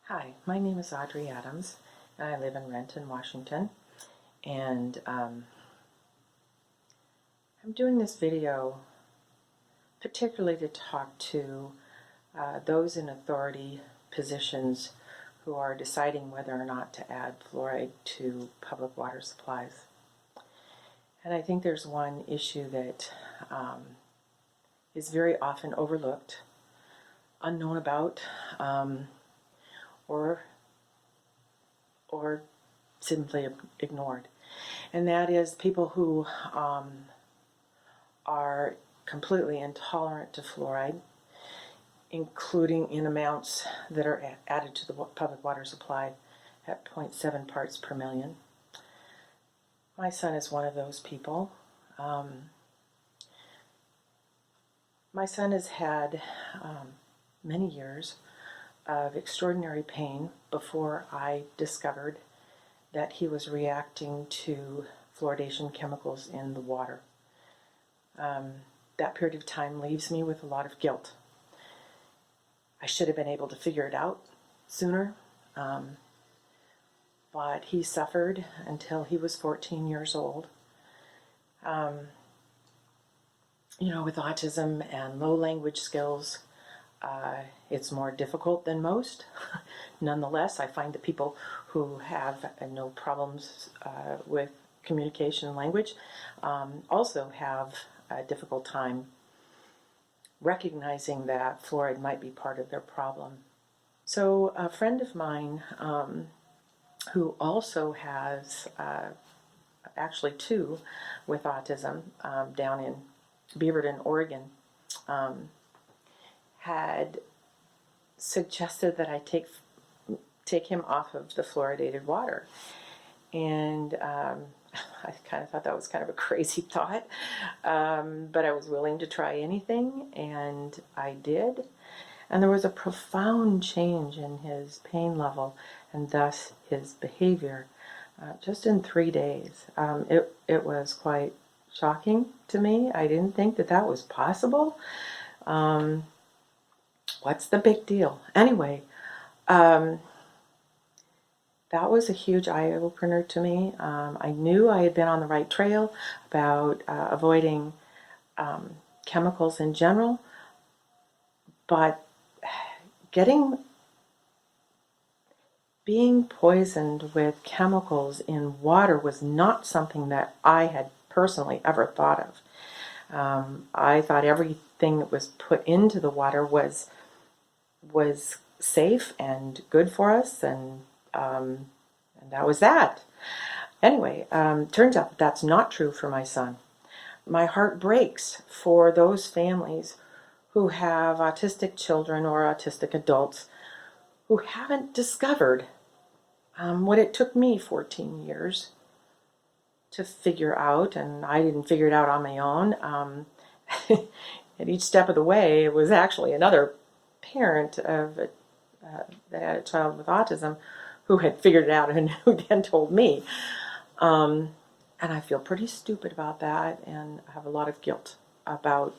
Hi, my name is Audrey Adams, and I live in Renton, Washington. And I'm doing this video particularly to talk to those in authority positions who are deciding whether or not to add fluoride to public water supplies. And I think there's one issue that is very often overlooked, unknown about, or simply ignored. And that is people who are completely intolerant to fluoride, including in amounts that are added to the public water supply at 0.7 parts per million. My son is one of those people. My son has had many years of extraordinary pain before I discovered that he was reacting to fluoridation chemicals in the water. That period of time leaves me with a lot of guilt. I should have been able to figure it out sooner, but he suffered until he was 14 years old. With autism and low language skills, it's more difficult than most. Nonetheless, I find that people who have no problems with communication and language also have a difficult time recognizing that fluoride might be part of their problem. So a friend of mine who also has actually two with autism down in Beaverton, Oregon, had suggested that I take him off of the fluoridated water. And I kind of thought that was kind of a crazy thought, but I was willing to try anything, and I did. And there was a profound change in his pain level and thus his behavior just in 3 days. It was quite shocking to me. I didn't think that that was possible. What's the big deal? Anyway, that was a huge eye-opener to me. I knew I had been on the right trail about avoiding chemicals in general, but being poisoned with chemicals in water was not something that I had personally ever thought of. I thought everything that was put into the water was safe and good for us, and that was that. Anyway, turns out that that's not true for my son. My heart breaks for those families who have autistic children or autistic adults who haven't discovered what it took me 14 years to figure out, and I didn't figure it out on my own. At each step of the way, it was actually another parent that had a child with autism who had figured it out and who then told me. And I feel pretty stupid about that, and I have a lot of guilt about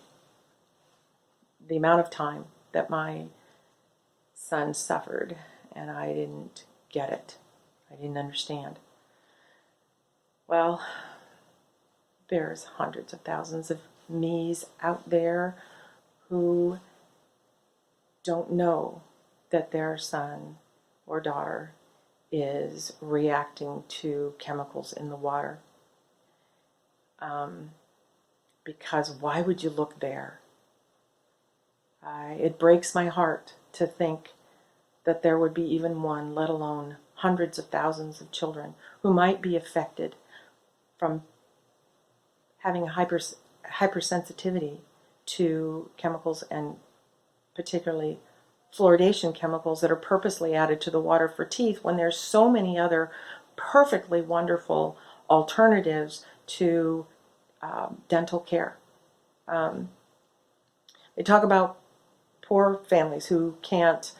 the amount of time that my son suffered, and I didn't get it. I didn't understand. Well, there's hundreds of thousands of me's out there who don't know that their son or daughter is reacting to chemicals in the water. Because why would you look there? It breaks my heart to think that there would be even one, let alone hundreds of thousands of children who might be affected from having a hypersensitivity to chemicals, and particularly fluoridation chemicals that are purposely added to the water for teeth, when there's so many other perfectly wonderful alternatives to dental care. They talk about poor families who can't,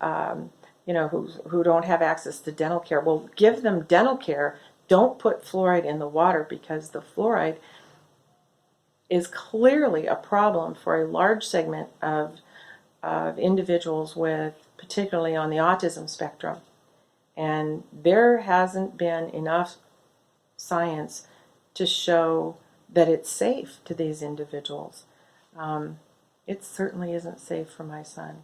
who don't have access to dental care. Well, give them dental care. Don't put fluoride in the water, because the fluoride is clearly a problem for a large segment of individuals with particularly on the autism spectrum. And there hasn't been enough science to show that it's safe to these individuals. It certainly isn't safe for my son.